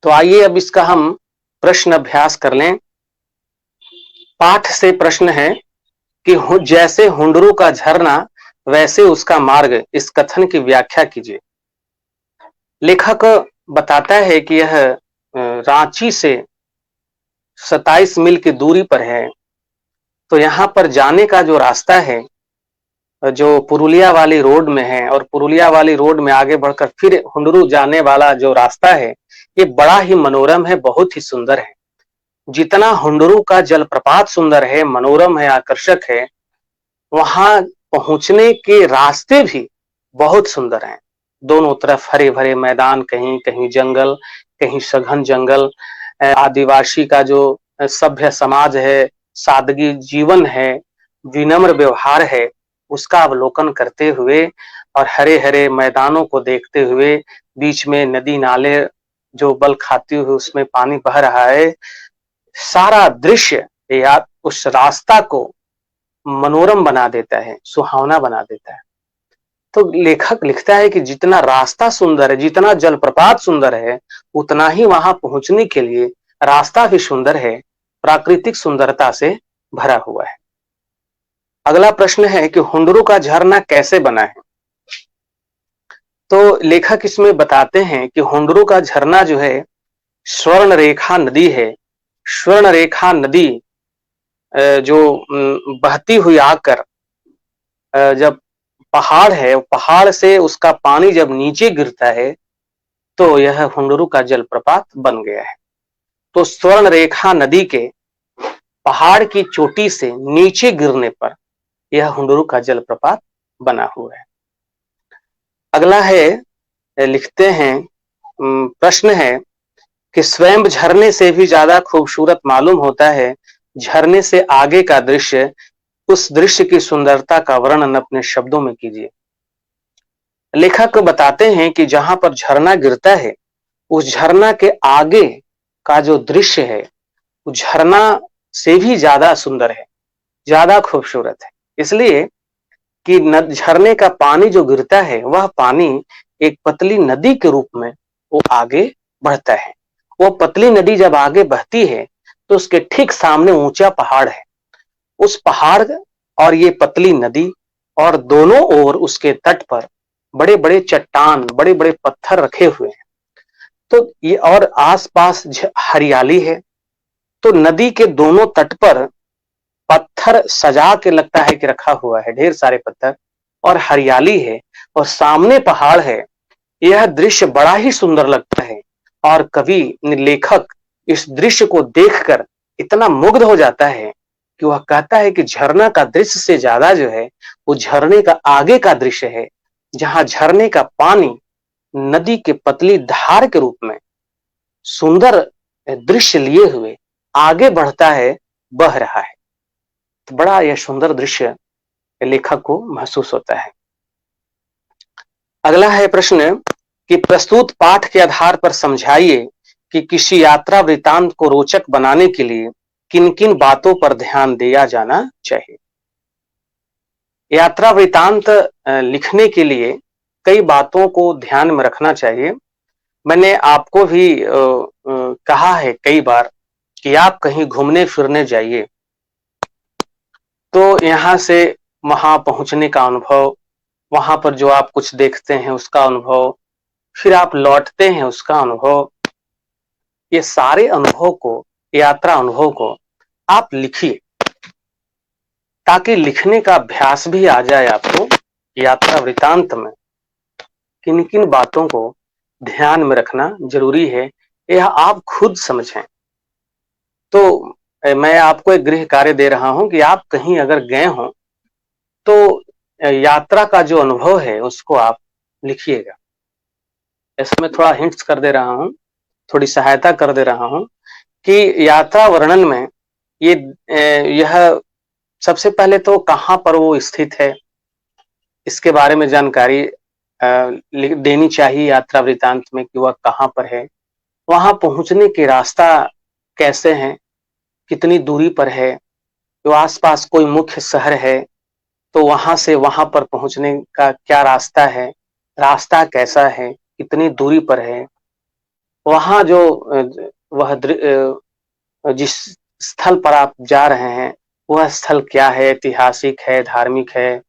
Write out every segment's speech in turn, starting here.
तो आइए अब इसका हम प्रश्न अभ्यास कर लें। पाठ से प्रश्न है कि जैसे हुंडरू का झरना वैसे उसका मार्ग, इस कथन की व्याख्या कीजिए। लेखक बताता है कि यह रांची से 27 मील की दूरी पर है। तो यहाँ पर जाने का जो रास्ता है, जो पुरुलिया वाली रोड में है, और पुरुलिया वाली रोड में आगे बढ़कर फिर हुंडरू जाने वाला जो रास्ता है, ये बड़ा ही मनोरम है, बहुत ही सुंदर है। जितना हुंडरू का जलप्रपात सुंदर है, मनोरम है, आकर्षक है, वहां पहुंचने के रास्ते भी बहुत सुंदर हैं। दोनों तरफ हरे भरे मैदान, कहीं कहीं जंगल, कहीं सघन जंगल। आदिवासी का जो सभ्य समाज है, सादगी जीवन है, विनम्र व्यवहार है, उसका अवलोकन करते हुए और हरे हरे मैदानों को देखते हुए, बीच में नदी नाले जो बल खाती हुई उसमें पानी बह रहा है, सारा दृश्य या उस रास्ता को मनोरम बना देता है, सुहावना बना देता है। तो लेखक लिखता है कि जितना रास्ता सुंदर है, जितना जलप्रपात सुंदर है, उतना ही वहां पहुंचने के लिए रास्ता भी सुंदर है, प्राकृतिक सुंदरता से भरा हुआ है। अगला प्रश्न है कि हुंडरू का झरना कैसे बना है। तो लेखक इसमें बताते हैं कि हुंडरू का झरना जो है, स्वर्ण रेखा नदी है। स्वर्ण रेखा नदी जो बहती हुई आकर जब पहाड़ है, पहाड़ से उसका पानी जब नीचे गिरता है, तो यह हुंडरू का जलप्रपात बन गया है। तो स्वर्ण रेखा नदी के पहाड़ की चोटी से नीचे गिरने पर यह हुंडरू का जलप्रपात बना हुआ है। अगला है, लिखते हैं, प्रश्न है कि स्वयं झरने से भी ज्यादा खूबसूरत मालूम होता है झरने से आगे का दृश्य। उस दृश्य की सुंदरता का वर्णन अपने शब्दों में कीजिए। लेखक बताते हैं कि जहां पर झरना गिरता है, उस झरना के आगे का जो दृश्य है, वो झरना से भी ज्यादा सुंदर है, ज्यादा खूबसूरत है। इसलिए कि झरने का पानी जो गिरता है, वह पानी एक पतली नदी के रूप में वो आगे बढ़ता है। वो पतली नदी जब आगे बहती है, तो उसके ठीक सामने ऊंचा पहाड़ है। उस पहाड़ और ये पतली नदी, और दोनों ओर उसके तट पर बड़े बड़े चट्टान, बड़े बड़े पत्थर रखे हुए हैं। तो ये और आसपास हरियाली है। तो नदी के दोनों तट पर पत्थर सजा के लगता है कि रखा हुआ है, ढेर सारे पत्थर, और हरियाली है, और सामने पहाड़ है। यह दृश्य बड़ा ही सुंदर लगता है, और कवि लेखक इस दृश्य को देखकर इतना मुग्ध हो जाता है कि वह कहता है कि झरना का दृश्य से ज्यादा जो है, वो झरने का आगे का दृश्य है, जहां झरने का पानी नदी के पतली धार के रूप में सुंदर दृश्य लिए हुए आगे बढ़ता है, बह रहा है। तो बड़ा यह सुंदर दृश्य लेखक को महसूस होता है। अगला है प्रश्न कि प्रस्तुत पाठ के आधार पर समझाइए कि किसी यात्रा वृतांत को रोचक बनाने के लिए किन किन बातों पर ध्यान दिया जाना चाहिए। यात्रा वृतांत लिखने के लिए कई बातों को ध्यान में रखना चाहिए। मैंने आपको भी कहा है कई बार कि आप कहीं घूमने फिरने जाइए, तो यहाँ से वहां पहुंचने का अनुभव, वहां पर जो आप कुछ देखते हैं उसका अनुभव, फिर आप लौटते हैं उसका अनुभव, ये सारे अनुभव को, यात्रा अनुभव को आप लिखिए, ताकि लिखने का अभ्यास भी आ जाए आपको। यात्रा वृतांत में किन किन बातों को ध्यान में रखना जरूरी है, यह आप खुद समझें। तो मैं आपको एक गृह कार्य दे रहा हूं कि आप कहीं अगर गए हों, तो यात्रा का जो अनुभव है उसको आप लिखिएगा। इसमें थोड़ा हिंट्स कर दे रहा हूं, थोड़ी सहायता कर दे रहा हूं कि यात्रा वर्णन में यह सबसे पहले तो कहां पर वो स्थित है, इसके बारे में जानकारी देनी चाहिए यात्रा वृतांत में, कि वह कहां पर है, वहां पहुंचने के रास्ता कैसे हैं, कितनी दूरी पर है, तो आसपास कोई मुख्य शहर है तो वहां से वहां पर पहुंचने का क्या रास्ता है, रास्ता कैसा है, कितनी दूरी पर है, वहाँ जो वह जिस स्थल पर आप जा रहे हैं वह स्थल क्या है, ऐतिहासिक है, धार्मिक है,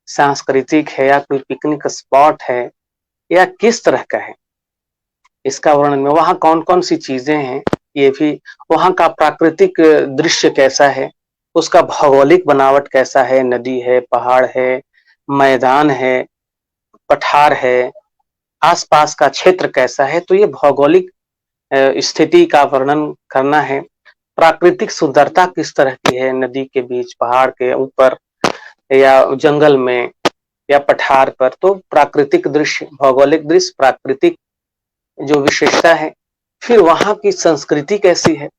सांस्कृतिक है या कोई पिकनिक स्पॉट है या किस तरह का है, इसका वर्णन में वहाँ कौन-कौन सी चीजें हैं, ये भी वहाँ का प्राकृतिक दृश्य कैसा है, उसका भौगोलिक बनावट कैसा है, नदी है, पहाड़ है, मैदान है, पठार है, आसपास का क्षेत्र कैसा है, तो ये भौगोलिक स्थिति का वर्णन करना है। प्राकृतिक सुंदरता किस तरह की है, नदी के बीच, पहाड़ के ऊपर या जंगल में या पठार पर, तो प्राकृतिक दृश्य, भौगोलिक दृश्य, प्राकृतिक जो विशेषता है। फिर वहाँ की संस्कृति कैसी है,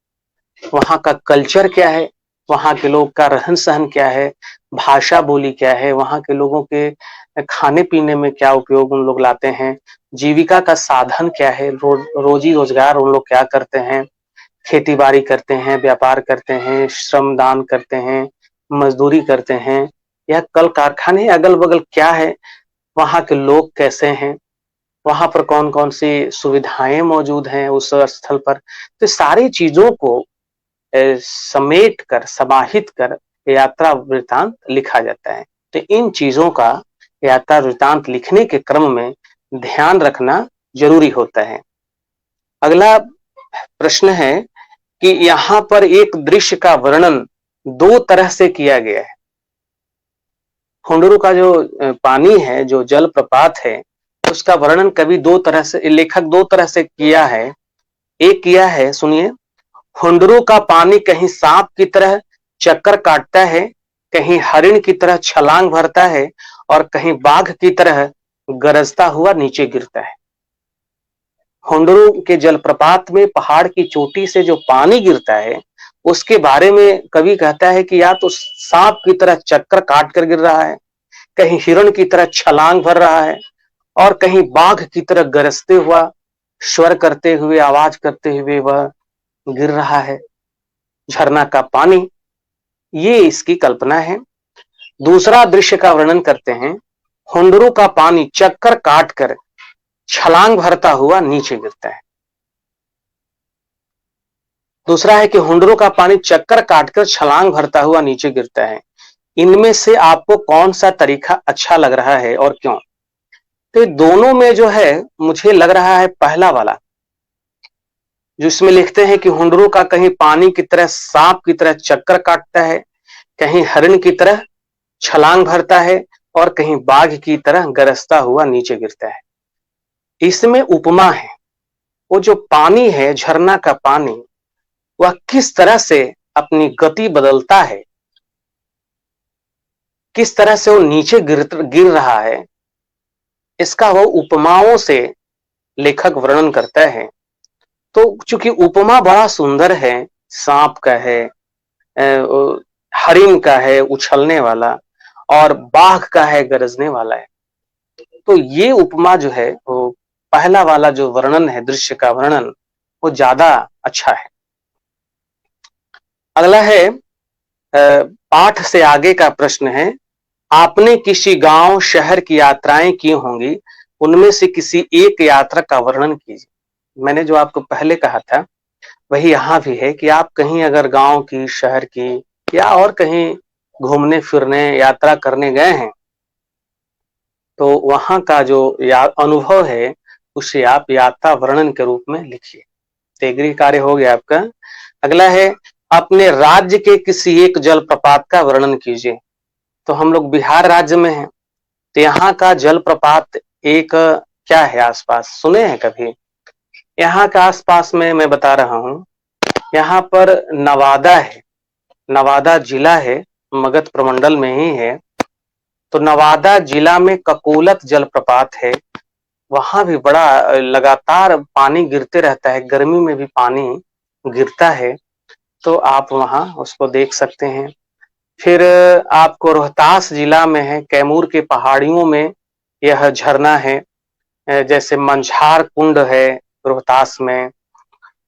वहाँ का कल्चर क्या है, वहाँ के लोग का रहन-सहन क्या है, भाषा बोली क्या है, वहाँ के लोगों के खाने-पीने में क्या उपयोग उन लोग लाते हैं, जीविका का साधन क्या है, रोजी-रोजगार उन लोग क्या करते हैं, खेती-बाड़ी करते हैं, व्यापार करते हैं, श्रम दान करते हैं, मजदूरी करते हैं या कल-कारखाने अगल-बगल क्या है, वहाँ के लोग कैसे हैं, वहाँ पर कौन-कौन सी सुविधाएँ मौजूद हैं उस स्थल पर। तो सारी चीज़ों को समेट कर, समाहित कर यात्रा वृत्तांत लिखा जाता है। तो इन चीज़ों का यात्रा वृत्तांत लिखने के क्रम में ध्यान रखना ज़रूरी होता है। अगला प्रश्न है कि यहाँ पर एक दृश्य का वर्णन 2 तरह से किया गया है। हुंडरू का जो पानी है, जो जलप्रपात है, उसका वर्णन कवि 2 तरह से, लेखक 2 तरह से किया है। एक किया है, सुनिए, हुंडरू का पानी कहीं सांप की तरह चक्कर काटता है, कहीं हरिण की तरह छलांग भरता है और कहीं बाघ की तरह गरजता हुआ नीचे गिरता है। हुंडरू के जलप्रपात में पहाड़ की चोटी से जो पानी गिरता है, उसके बारे में कवि कहता है कि या तो सांप की तरह चक्कर काट कर गिर रहा है, कहीं हिरण की तरह छलांग भर रहा है और कहीं बाघ की तरह गरजते हुआ, स्वर करते हुए, आवाज करते हुए वह गिर रहा है। झरना का पानी, ये इसकी कल्पना है। दूसरा दृश्य का वर्णन करते हैं, हुंडरू का पानी चक्कर काटकर छलांग भरता हुआ नीचे गिरता है। दूसरा है कि हुंडरू का पानी चक्कर काटकर छलांग भरता हुआ नीचे गिरता है। इनमें से आपको कौन सा तरीका अच्छा लग रहा है और क्यों? तो दोनों में जो है मुझे लग रहा है पहला वाला, जिसमें लिखते हैं कि हुंडरू का कहीं पानी की तरह, सांप की तरह चक्कर काटता है, कहीं हरिण की तरह छलांग भरता है और कहीं बाघ की तरह गरजता हुआ नीचे गिरता है। इसमें उपमा है, वो जो पानी है, झरना का पानी, वह किस तरह से अपनी गति बदलता है, किस तरह से वो नीचे गिर रहा है, इसका वो उपमाओं से लेखक वर्णन करता है। तो चूंकि उपमा बड़ा सुंदर है, सांप का है, हरिण का है उछलने वाला और बाघ का है गरजने वाला है, तो ये उपमा जो है वो पहला वाला जो वर्णन है, दृश्य का वर्णन, वो ज्यादा अच्छा है। अगला है पाठ से आगे का प्रश्न है, आपने किसी गांव शहर की यात्राएं की होंगी, उनमें से किसी एक यात्रा का वर्णन कीजिए। मैंने जो आपको पहले कहा था वही यहाँ भी है कि आप कहीं अगर गांव की, शहर की या और कहीं घूमने फिरने यात्रा करने गए हैं, तो वहां का जो अनुभव है उसे आप यात्रा वर्णन के रूप में लिखिए। तो गृह कार्य हो गया आपका। अगला है, अपने राज्य के किसी एक जलप्रपात का वर्णन कीजिए। तो हम लोग बिहार राज्य में हैं, तो यहाँ का जलप्रपात एक क्या है, आसपास सुने हैं कभी? यहाँ के आसपास में मैं बता रहा हूँ, यहाँ पर नवादा है, नवादा जिला है, मगध प्रमंडल में ही है। तो नवादा जिला में ककोलत जलप्रपात है, वहां भी बड़ा लगातार पानी गिरते रहता है, गर्मी में भी पानी गिरता है, तो आप वहां उसको देख सकते हैं। फिर आपको रोहतास जिला में है, कैमूर के पहाड़ियों में यह झरना है, जैसे मंझार कुंड है रोहतास में,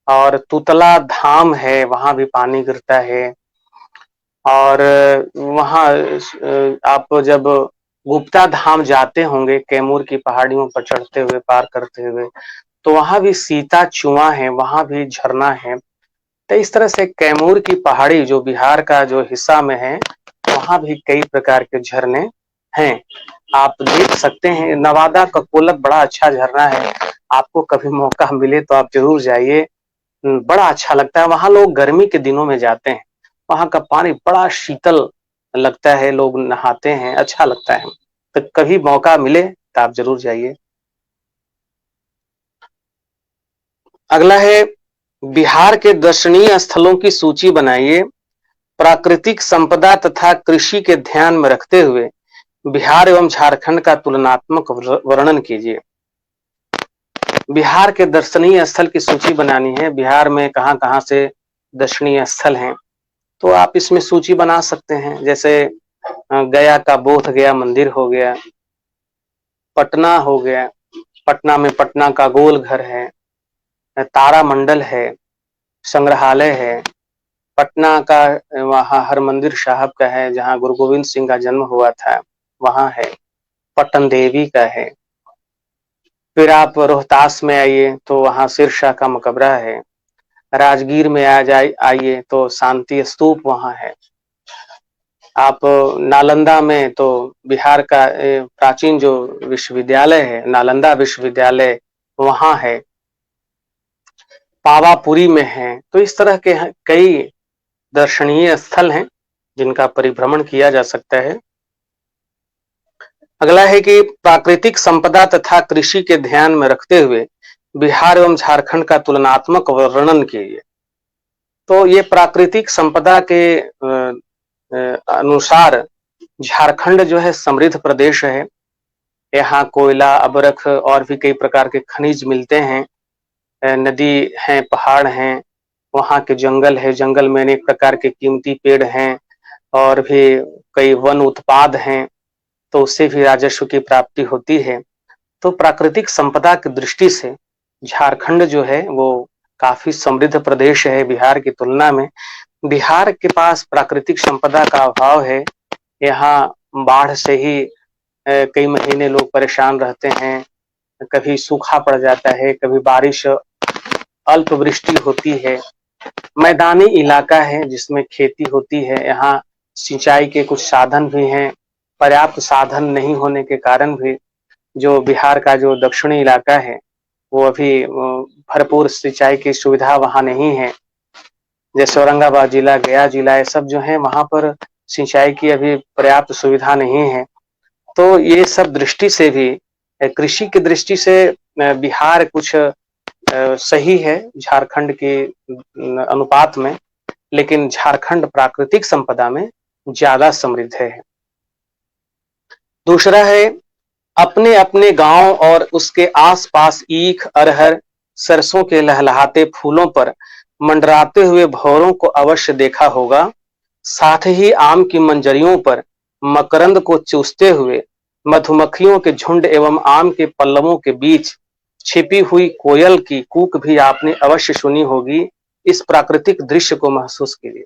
और तुतला धाम है, वहां भी पानी गिरता है। और वहां आप जब गुप्ता धाम जाते होंगे, कैमूर की पहाड़ियों पर चढ़ते हुए, पार करते हुए, तो वहां भी सीता चुआ है, वहां भी झरना है। तो इस तरह से कैमूर की पहाड़ी जो बिहार का जो हिस्सा में है, वहां भी कई प्रकार के झरने हैं। आप देख सकते हैं, नवादा का कोलक बड़ा अच्छा झरना है। आपको कभी मौका मिले तो आप जरूर जाइए। बड़ा अच्छा लगता है। वहां लोग गर्मी के दिनों में जाते हैं। वहां का पानी बड़ा शीतल लगता है, लोग नहाते हैं, अच्छा लगता है। तो कभी मौका मिले तो आप जरूर जाइए। अगला है, बिहार के दर्शनीय स्थलों की सूची बनाइए। प्राकृतिक संपदा तथा कृषि के ध्यान में रखते हुए बिहार एवं झारखंड का तुलनात्मक वर्णन कीजिए। बिहार के दर्शनीय स्थल की सूची बनानी है। बिहार में कहां-कहां से दर्शनीय स्थल हैं, तो आप इसमें सूची बना सकते हैं। जैसे गया का बोध गया मंदिर हो गया, पटना हो गया, पटना में पटना का गोल घर है, तारामंडल है, संग्रहालय है, पटना का वहाँ हरमंदिर साहब का है जहाँ गुरु गोविंद सिंह का जन्म हुआ था, वहाँ है, पटन देवी का है। फिर आप रोहतास में आइए तो वहाँ शेरशाह का मकबरा है। राजगीर में आइए तो शांति स्तूप वहाँ है। आप नालंदा में तो बिहार का प्राचीन जो विश्वविद्यालय है, नालंदा विश्वविद्यालय, वहाँ है। पावापुरी में है। तो इस तरह के कई दर्शनीय स्थल हैं जिनका परिभ्रमण किया जा सकता है। अगला है कि प्राकृतिक संपदा तथा कृषि के ध्यान में रखते हुए बिहार एवं झारखंड का तुलनात्मक वर्णन कीजिए। तो ये प्राकृतिक संपदा के अनुसार झारखंड जो है समृद्ध प्रदेश है। यहाँ कोयला, अबरख और भी कई प्रकार के खनिज मिलते हैं। नदी है, पहाड़ हैं, वहाँ के जंगल है, जंगल में अनेक प्रकार के कीमती पेड़ हैं और भी कई वन उत्पाद हैं, तो उससे भी राजस्व की प्राप्ति होती है। तो प्राकृतिक संपदा की दृष्टि से झारखंड जो है वो काफी समृद्ध प्रदेश है बिहार की तुलना में। बिहार के पास प्राकृतिक संपदा का अभाव है। यहाँ बाढ़ से ही कई महीने लोग परेशान रहते हैं। कभी सूखा पड़ जाता है, कभी बारिश अल्प वृष्टि होती है। मैदानी इलाका है जिसमें खेती होती है। यहाँ सिंचाई के कुछ साधन भी हैं। पर्याप्त साधन नहीं होने के कारण भी जो बिहार का जो दक्षिणी इलाका है वो अभी भरपूर सिंचाई की सुविधा वहाँ नहीं है। जैसे औरंगाबाद जिला, गया जिला, ये सब जो है वहाँ पर सिंचाई की अभी पर्याप्त सुविधा नहीं है। तो ये सब दृष्टि से भी, कृषि की दृष्टि से बिहार कुछ सही है झारखंड के अनुपात में, लेकिन झारखंड प्राकृतिक संपदा में ज्यादा समृद्ध है। दूसरा है, अपने अपने गांव और उसके आसपास ईख, अरहर, सरसों के लहलहाते फूलों पर मंडराते हुए भंवरों को अवश्य देखा होगा। साथ ही आम की मंजरियों पर मकरंद को चूसते हुए मधुमक्खियों के झुंड एवं आम के पल्लवों के बीच छिपी हुई कोयल की कूक भी आपने अवश्य सुनी होगी। इस प्राकृतिक दृश्य को महसूस कीजिए।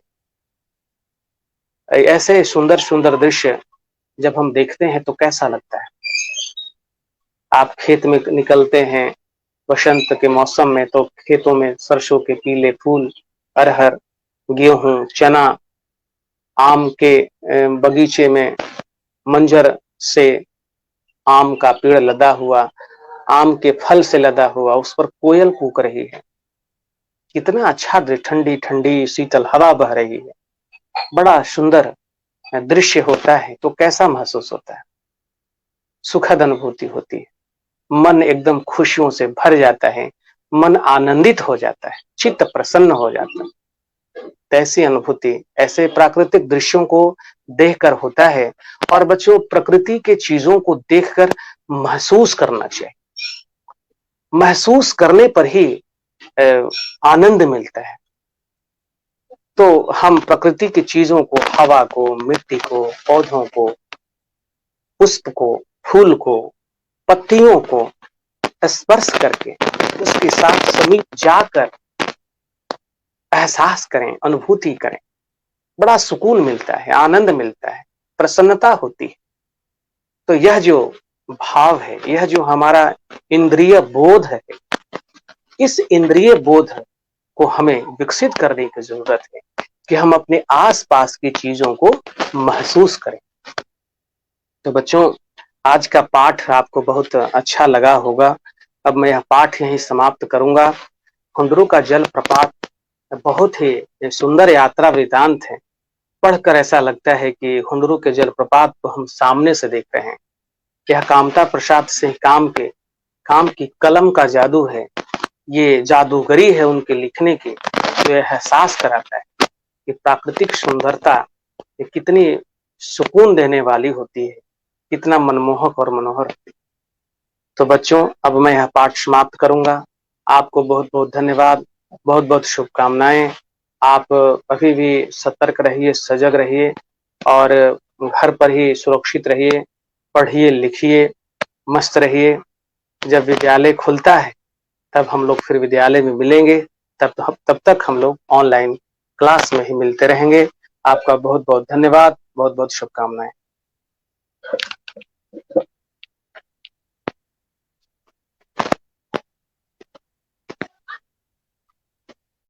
ऐसे सुंदर सुंदर दृश्य जब हम देखते हैं तो कैसा लगता है। आप खेत में निकलते हैं बसंत के मौसम में, तो खेतों में सरसों के पीले फूल, अरहर, गेहूं, चना, आम के बगीचे में मंजर से आम का पेड़ लदा हुआ, आम के फल से लदा हुआ, उस पर कोयल कूक रही है। कितना अच्छा दृश्य, ठंडी ठंडी शीतल हवा बह रही है, बड़ा सुंदर दृश्य होता है। तो कैसा महसूस होता है, सुखद अनुभूति होती है, मन एकदम खुशियों से भर जाता है, मन आनंदित हो जाता है, चित्त प्रसन्न हो जाता है। ऐसी अनुभूति ऐसे प्राकृतिक दृश्यों को देखकर होता है। और बच्चों, प्रकृति के चीजों को देखकर महसूस करना चाहिए। महसूस करने पर ही आनंद मिलता है। तो हम प्रकृति की चीजों को, हवा को, मिट्टी को, पौधों को, पुष्प को, फूल को, पत्तियों को स्पर्श करके उसके साथ समीप जाकर एहसास करें, अनुभूति करें, बड़ा सुकून मिलता है, आनंद मिलता है, प्रसन्नता होती है। तो यह जो भाव है, यह जो हमारा इंद्रिय बोध है, इस इंद्रिय बोध को हमें विकसित करने की जरूरत है कि हम अपने आसपास की चीजों को महसूस करें। तो बच्चों, आज का पाठ आपको बहुत अच्छा लगा होगा। अब मैं यह पाठ यहीं समाप्त करूंगा। हुंडरू का जलप्रपात बहुत ही सुंदर यात्रा वृतांत है। पढ़कर ऐसा लगता है कि हुंडरू के जलप्रपात को हम सामने से देख रहे हैं। यह कामता प्रसाद सिंह काम की कलम का जादू है। ये जादूगरी है उनके लिखने की, जो एहसास कराता है कि प्राकृतिक सुंदरता ये कितनी सुकून देने वाली होती है, कितना मनमोहक और मनोहर। तो बच्चों, अब मैं यह पाठ समाप्त करूंगा। आपको बहुत बहुत धन्यवाद, बहुत बहुत शुभकामनाएं। आप अभी भी सतर्क रहिए, सजग रहिए और घर पर ही सुरक्षित रहिए। पढ़िए, लिखिए, मस्त रहिए। जब विद्यालय खुलता है तब हम लोग फिर विद्यालय में मिलेंगे। तब तक हम लोग ऑनलाइन क्लास में ही मिलते रहेंगे। आपका बहुत बहुत धन्यवाद, बहुत बहुत शुभकामनाएं।